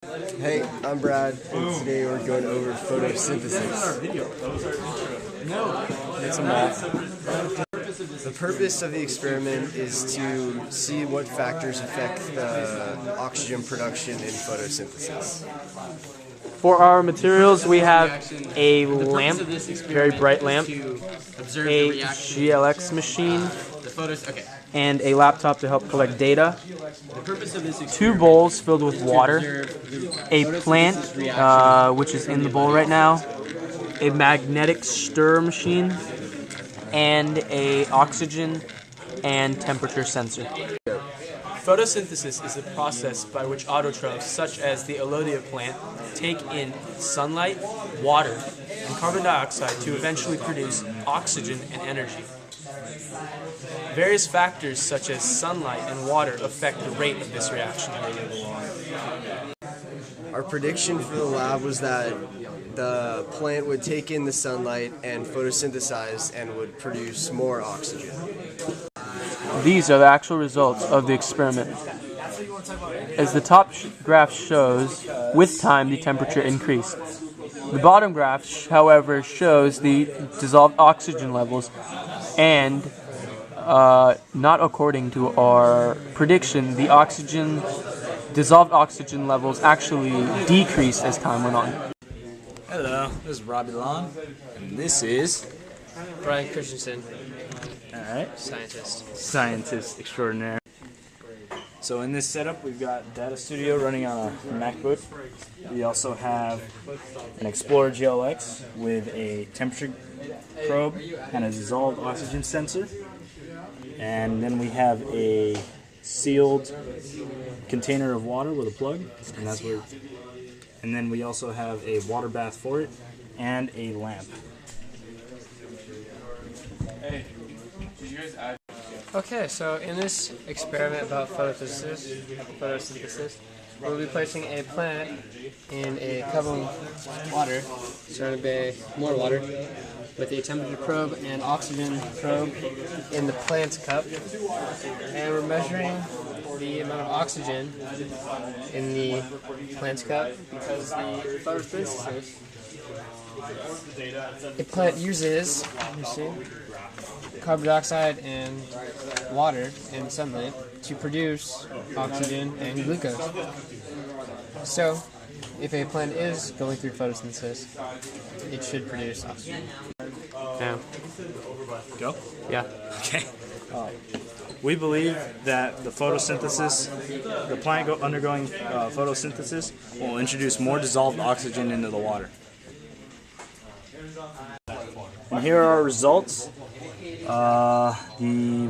Hey, I'm Brad, and today we're going over photosynthesis. It's a math. The purpose of the experiment is to see what factors affect the oxygen production in photosynthesis. For our materials, we have a lamp, very bright lamp, a GLX machine, and a laptop to help collect data, 2 bowls filled with water, a plant, which is in the bowl right now, a magnetic stir machine, and a oxygen and temperature sensor. Photosynthesis is a process by which autotrophs, such as the Elodea plant, take in sunlight, water, and carbon dioxide to eventually produce oxygen and energy. Various factors such as sunlight and water affect the rate of this reaction. Our prediction for the lab was that the plant would take in the sunlight and photosynthesize and would produce more oxygen. These are the actual results of the experiment. As the top graph shows, with time the temperature increased. The bottom graph, however, shows the dissolved oxygen levels, and not according to our prediction, the dissolved oxygen levels actually decreased as time went on. Hello, this is Robbie Long, and this is Brian Christensen. Alright. Scientist extraordinaire. So in this setup, we've got Data Studio running on a MacBook. We also have an Explorer GLX with a temperature probe and a dissolved oxygen sensor. And then we have a sealed container of water with a plug, and that's where. And then we also have a water bath for it and a lamp. Okay, so in this experiment about photosynthesis, we'll be placing a plant in a cup of water, surrounded by more water, with a temperature probe and oxygen probe in the plant cup, and we're measuring the amount of oxygen in the plant cup because the photosynthesis a plant uses, you see, carbon dioxide and water and sunlight to produce oxygen and glucose. So, if a plant is going through photosynthesis, it should produce oxygen. Yeah. Go? Yeah. Okay. We believe that the plant undergoing photosynthesis will introduce more dissolved oxygen into the water. And here are our results. The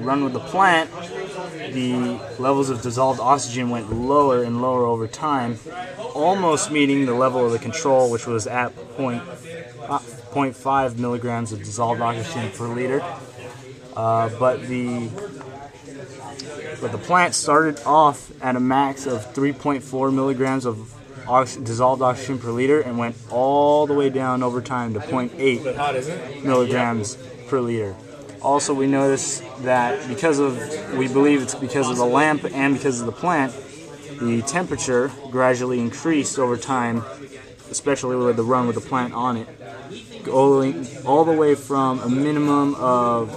run with the plant, the levels of dissolved oxygen went lower and lower over time, almost meeting the level of the control, which was at 0.5 milligrams of dissolved oxygen per liter. But the plant started off at a max of 3.4 milligrams of dissolved oxygen per liter and went all the way down over time to 0.8 milligrams per liter. Also, we noticed that we believe it's because of the lamp and because of the plant, the temperature gradually increased over time, especially with the run with the plant on it, going all the way from a minimum of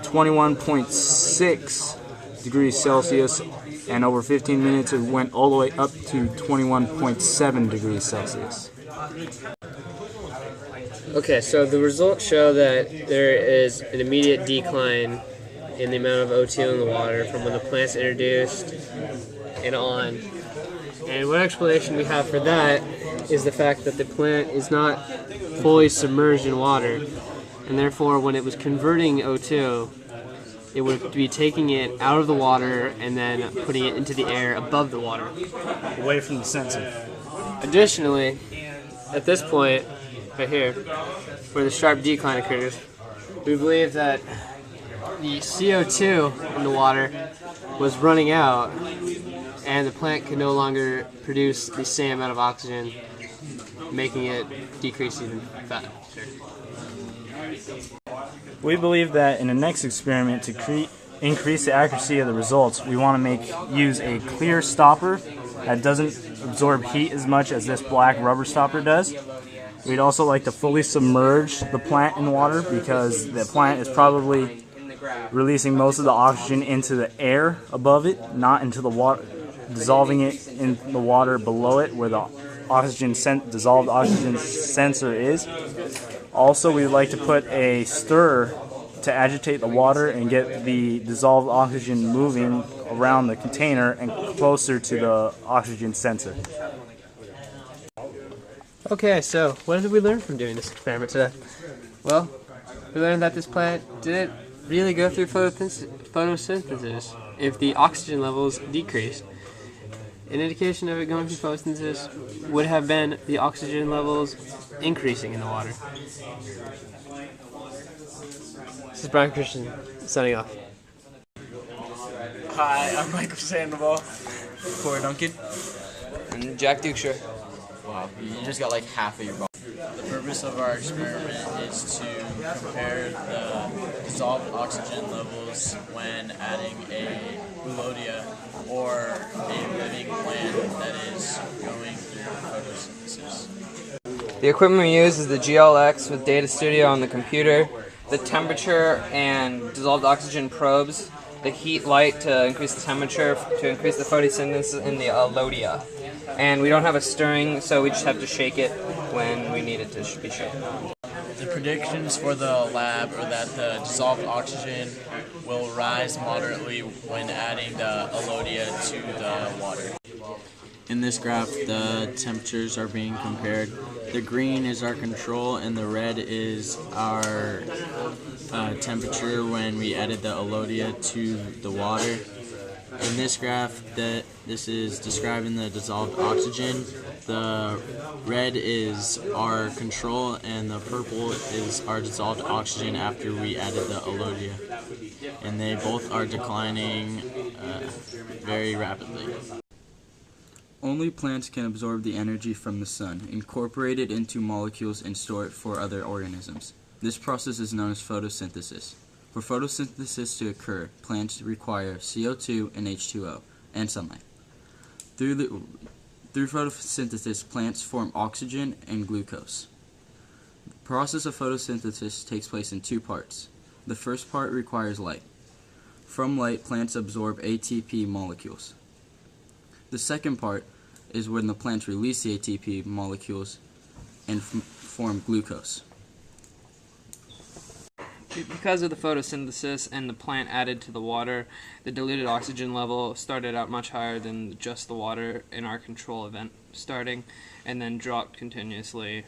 21.6 degrees Celsius, and over 15 minutes it went all the way up to 21.7 degrees Celsius. Okay, so the results show that there is an immediate decline in the amount of O2 in the water from when the plant's introduced and on. And one explanation we have for that is the fact that the plant is not fully submerged in water, and therefore when it was converting O2, it would be taking it out of the water and then putting it into the air above the water, away from the sensor. Additionally, at this point, right here, where the sharp decline occurs, we believe that the CO2 in the water was running out and the plant could no longer produce the same amount of oxygen, making it decrease even faster. We believe that in the next experiment, to increase the accuracy of the results, we want to use a clear stopper that doesn't absorb heat as much as this black rubber stopper does. We'd also like to fully submerge the plant in water because the plant is probably releasing most of the oxygen into the air above it, not into the water, dissolving it in the water below it where the dissolved oxygen sensor is. Also, we'd like to put a stirrer to agitate the water and get the dissolved oxygen moving around the container and closer to the oxygen sensor. Okay, so what did we learn from doing this experiment today? Well, we learned that this plant didn't really go through photosynthesis if the oxygen levels decreased. An indication of it going through photosynthesis would have been the oxygen levels increasing in the water. This is Brian Christian, signing off. Hi, I'm Michael Sandoval. Corey Duncan. And Jack Dukeshire. Wow, you just got like half of your body. The purpose of our experiment is to compare the dissolved oxygen levels when adding a Boulodia or a living plant that is going through photosynthesis. The equipment we use is the GLX with Data Studio on the computer, the temperature and dissolved oxygen probes, the heat light to increase the temperature, to increase the photosynthesis, and the Alodia. And we don't have a stirring, so we just have to shake it when we need it to be shaken. The predictions for the lab are that the dissolved oxygen will rise moderately when adding the Alodia to the water. In this graph, the temperatures are being compared. The green is our control and the red is our temperature when we added the Alodia to the water. In this graph, this is describing the dissolved oxygen. The red is our control and the purple is our dissolved oxygen after we added the Alodia. And they both are declining very rapidly. Only plants can absorb the energy from the sun, incorporate it into molecules, and store it for other organisms. This process is known as photosynthesis. For photosynthesis to occur, plants require CO2 and H2O, and sunlight. Through photosynthesis, plants form oxygen and glucose. The process of photosynthesis takes place in two parts. The first part requires light. From light, plants absorb ATP molecules. The second part is when the plants release the ATP molecules and form glucose. Because of the photosynthesis and the plant added to the water, the diluted oxygen level started out much higher than just the water in our control event starting, and then dropped continuously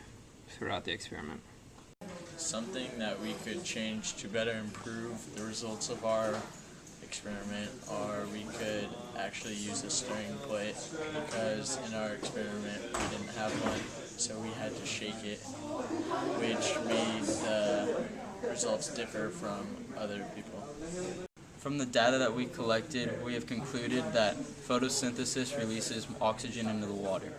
throughout the experiment. Something that we could change to better improve the results of our experiment, or we could actually use a stirring plate, because in our experiment we didn't have one, so we had to shake it, which made the results differ from other people. From the data that we collected, we have concluded that photosynthesis releases oxygen into the water.